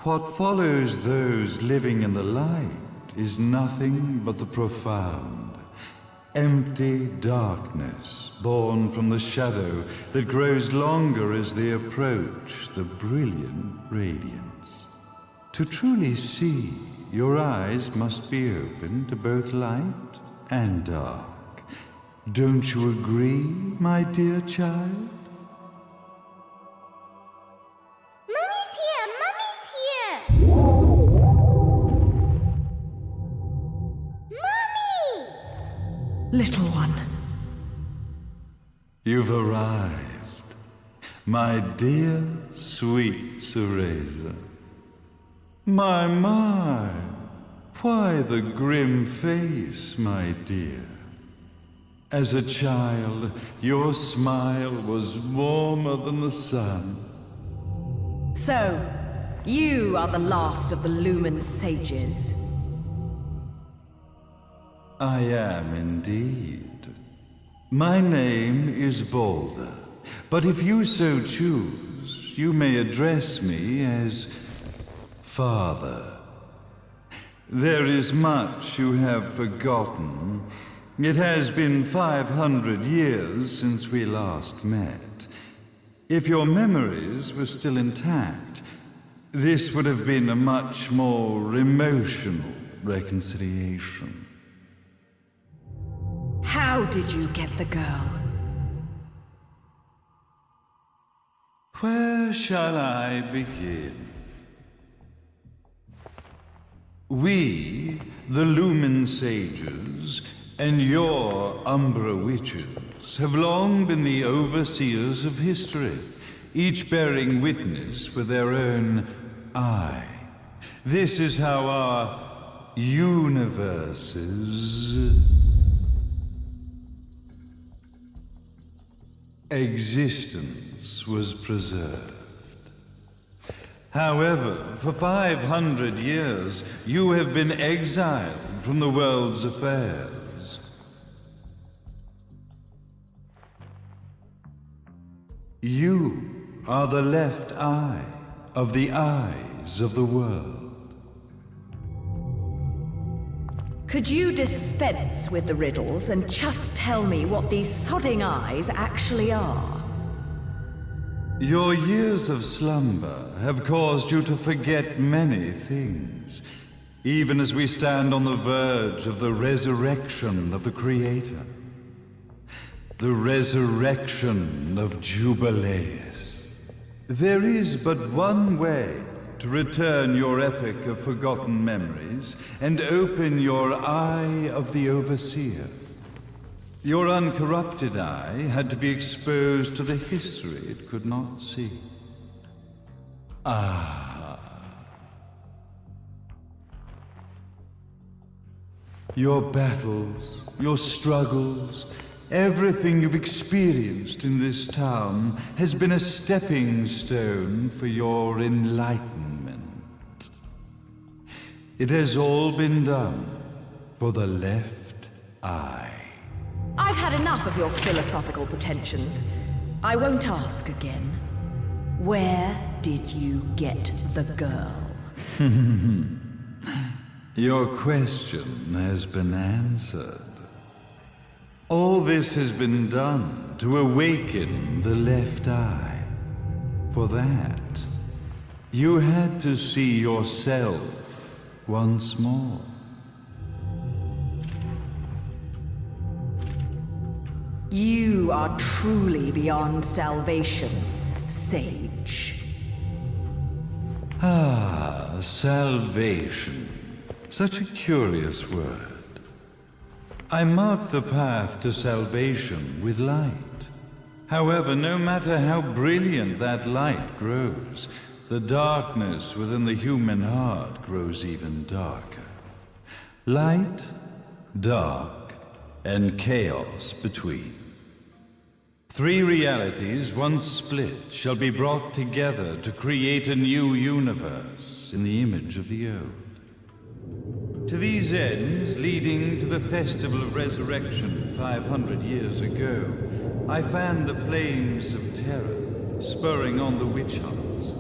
What follows those living in the light is nothing but the profound, empty darkness born from the shadow that grows longer as they approach the brilliant radiance. To truly see, your eyes must be open to both light and dark. Don't you agree, my dear child? Mummy's here! Mummy's here! Mummy! Little one. You've arrived, my dear, sweet Cereza. My, why the grim face, my dear? As a child, your smile was warmer than the sun. So, you are the last of the Lumen Sages. I am indeed. My name is Balder, but if you so choose, you may address me as Father. There is much you have forgotten. It has been 500 years since we last met. If your memories were still intact, this would have been a much more emotional reconciliation. How did you get the girl? Where shall I begin? We, the Lumen Sages, and your Umbra Witches, have long been the overseers of history, each bearing witness with their own eye. This is how our universe's existence was preserved. However, for 500 years, you have been exiled from the world's affairs. You are the left eye of the eyes of the world. Could you dispense with the riddles and just tell me what these sodding eyes actually are? Your years of slumber have caused you to forget many things, even as we stand on the verge of the resurrection of the Creator. The resurrection of Jubileus. There is but one way to return your epic of forgotten memories and open your eye of the Overseer. Your uncorrupted eye had to be exposed to the history it could not see. Your battles, your struggles, everything you've experienced in this town has been a stepping stone for your enlightenment. It has all been done for the left eye. I've had enough of your philosophical pretensions. I won't ask again. Where did you get the girl? Your question has been answered. All this has been done to awaken the left eye. For that, you had to see yourself once more. You are truly beyond salvation, sage. Salvation. Such a curious word. I mark the path to salvation with light. However, no matter how brilliant that light grows, the darkness within the human heart grows even darker. Light, dark, and chaos between. Three realities, once split, shall be brought together to create a new universe in the image of the old. To these ends, leading to the Festival of Resurrection 500 years ago, I fanned the flames of terror, spurring on the witch hunts.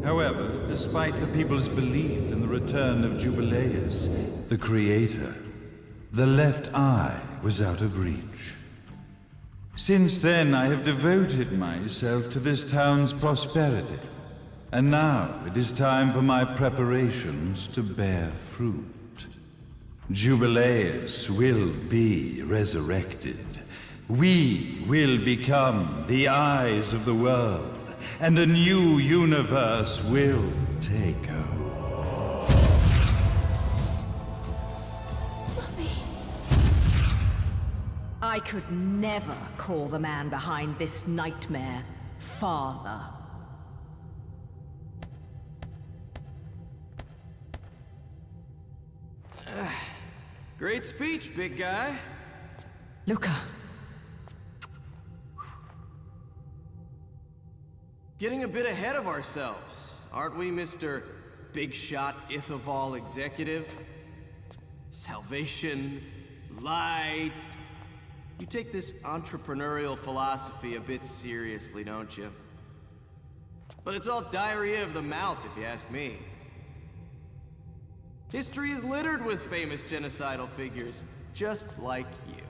However, despite the people's belief in the return of Jubileus, the creator, the left eye was out of reach. Since then, I have devoted myself to this town's prosperity, and now it is time for my preparations to bear fruit. Jubileus will be resurrected. We will become the eyes of the world, and a new universe will take hold. I could never call the man behind this nightmare father. Great speech, big guy. Luca. Getting a bit ahead of ourselves, aren't we, Mr. Big Shot Ithoval Executive? Salvation, light. You take this entrepreneurial philosophy a bit seriously, don't you? But it's all diarrhea of the mouth, if you ask me. History is littered with famous genocidal figures, just like you.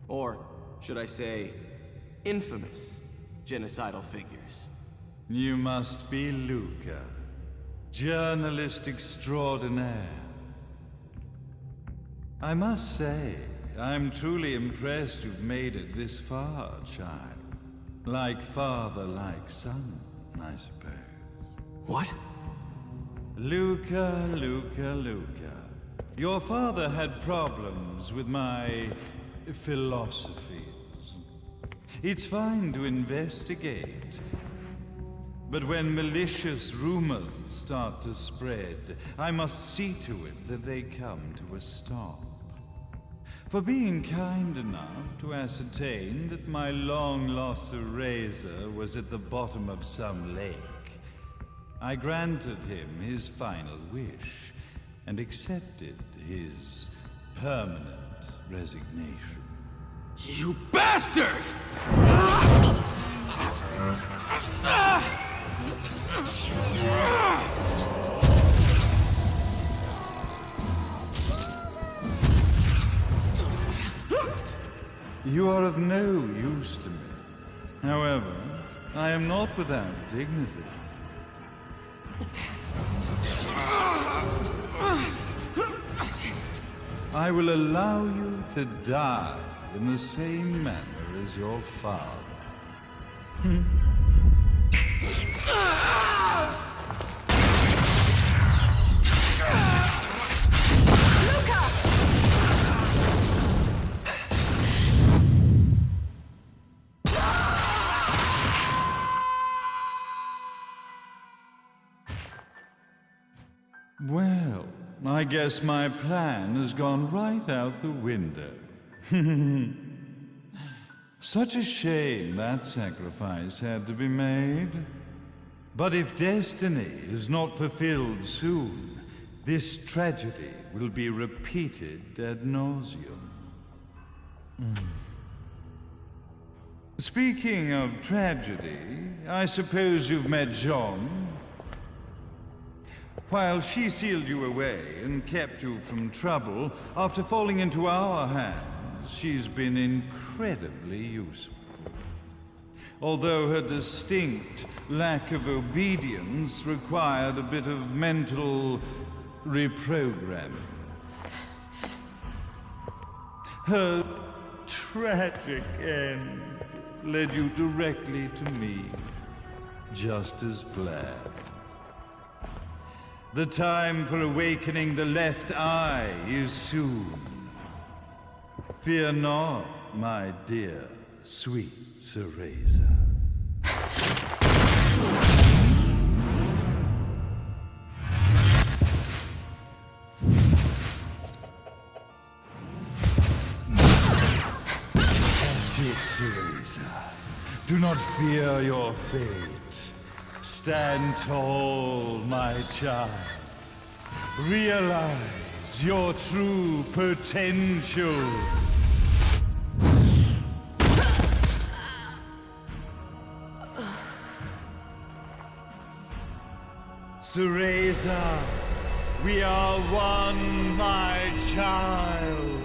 Or, should I say, infamous genocidal figures. You must be Luca, journalist extraordinaire. I must say, I'm truly impressed you've made it this far, child. Like father, like son, I suppose. What? Luca, Luca, Luca. Your father had problems with my philosophies. It's fine to investigate, but when malicious rumors start to spread, I must see to it that they come to a stop. For being kind enough to ascertain that my long-lost eraser was at the bottom of some lake, I granted him his final wish and accepted his permanent resignation. You bastard! You are of no use to me. However, I am not without dignity. I will allow you to die in the same manner as your father. Well, I guess my plan has gone right out the window. Such a shame that sacrifice had to be made. But if destiny is not fulfilled soon, this tragedy will be repeated ad nauseum. Speaking of tragedy, I suppose you've met Jean. While she sealed you away and kept you from trouble, after falling into our hands, she's been incredibly useful. Although her distinct lack of obedience required a bit of mental reprogramming. Her tragic end led you directly to me, just as planned. The time for awakening the left eye is soon. Fear not, my dear, sweet Cereza. That's it, Cereza. Do not fear your fate. Stand tall, my child. Realize your true potential. Cereza, we are one, my child.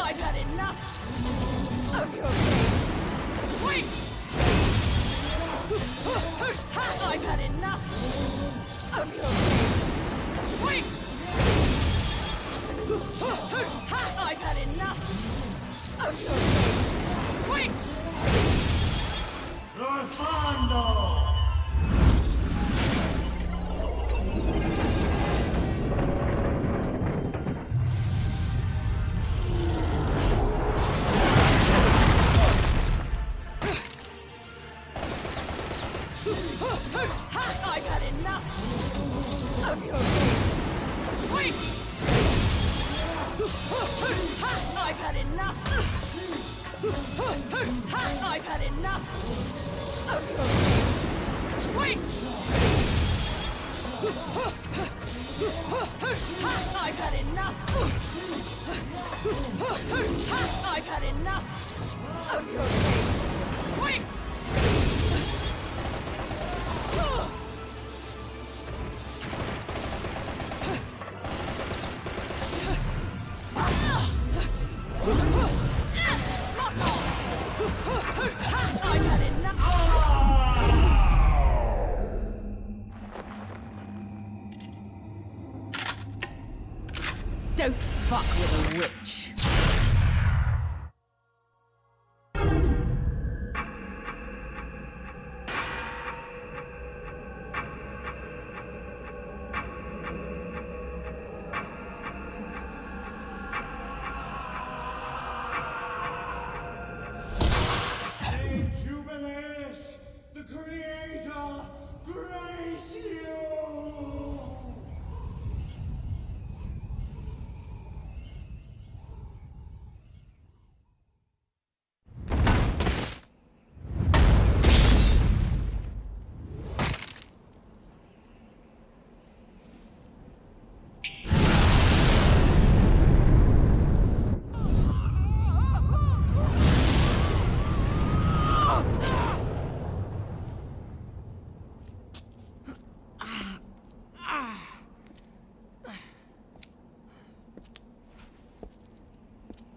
I've had enough of your games. Wait! I've had enough of your games. Wait! I've had enough of your games. Wait! Profondo! I've had enough of your games. Wait! I've had enough. I've had enough of your games. Wait! I've had enough. I've had enough of your games. Wait! Don't fuck with a witch. Jubileus, the Creator, grace you!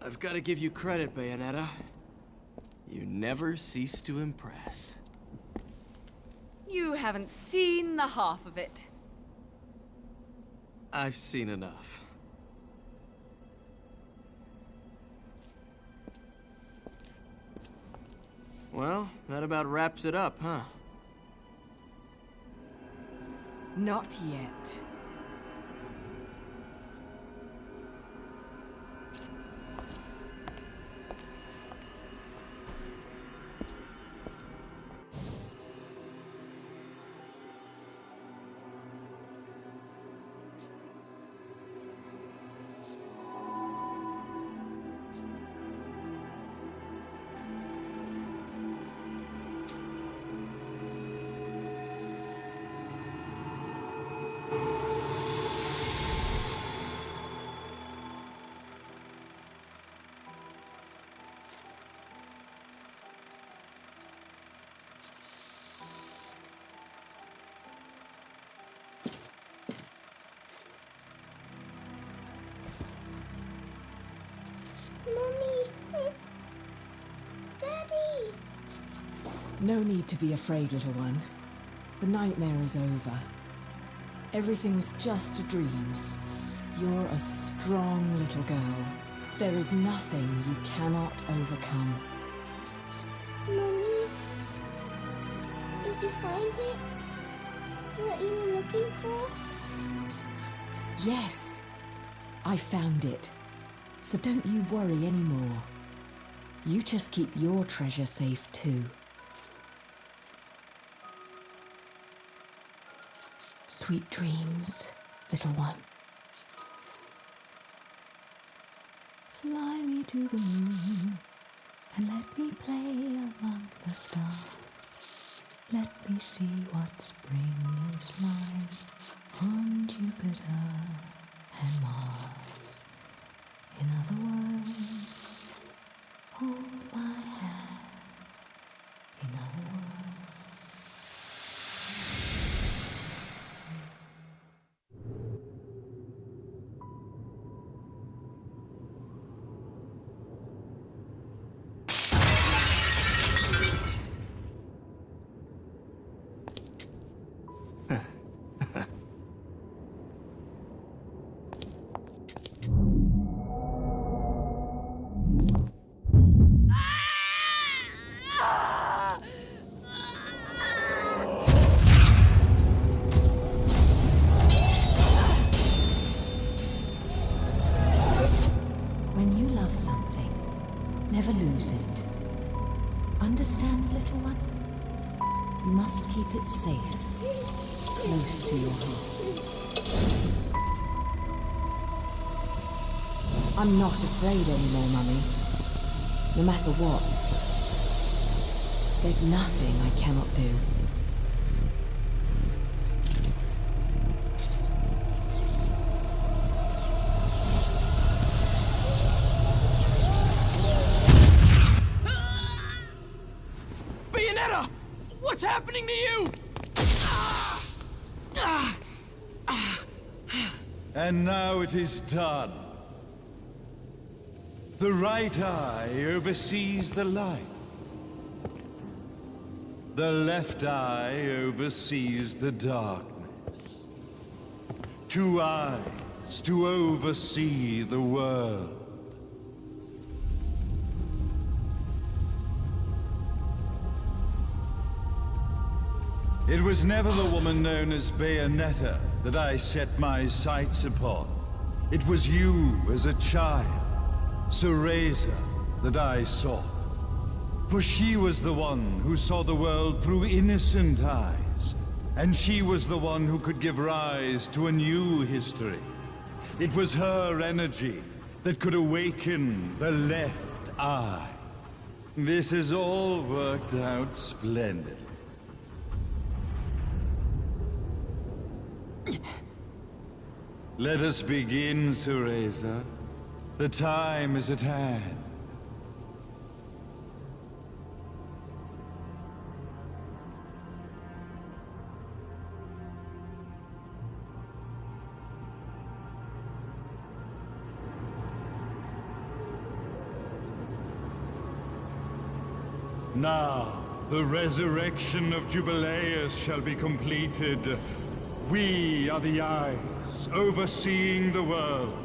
I've got to give you credit, Bayonetta. You never cease to impress. You haven't seen the half of it. I've seen enough. Well, that about wraps it up, huh? Not yet. Daddy! No need to be afraid, little one. The nightmare is over. Everything was just a dream. You're a strong little girl. There is nothing you cannot overcome. Mommy? Did you find it? What you were looking for? Yes, I found it. So don't you worry anymore. You just keep your treasure safe too. Sweet dreams, little one. Fly me to the moon and let me play among the stars. Let me see what spring is like on Jupiter and Mars. In other words, hold my hand. In other words. When you love something, never lose it. Understand, little one? You must keep it safe, close to your heart. I'm not afraid anymore, Mummy. No matter what. There's nothing I cannot do. Bayonetta! What's happening to you? And now it is done. The right eye oversees the light. The left eye oversees the darkness. 2 eyes to oversee the world. It was never the woman known as Bayonetta that I set my sights upon. It was you as a child, Cereza, that I sought. For she was the one who saw the world through innocent eyes, and she was the one who could give rise to a new history. It was her energy that could awaken the left eye. This has all worked out splendidly. Let us begin, Cereza. The time is at hand. Now, the resurrection of Jubileus shall be completed. We are the eyes, overseeing the world.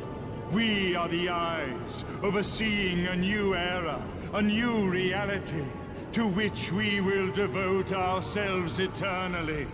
We are the eyes, overseeing a new era, a new reality, to which we will devote ourselves eternally.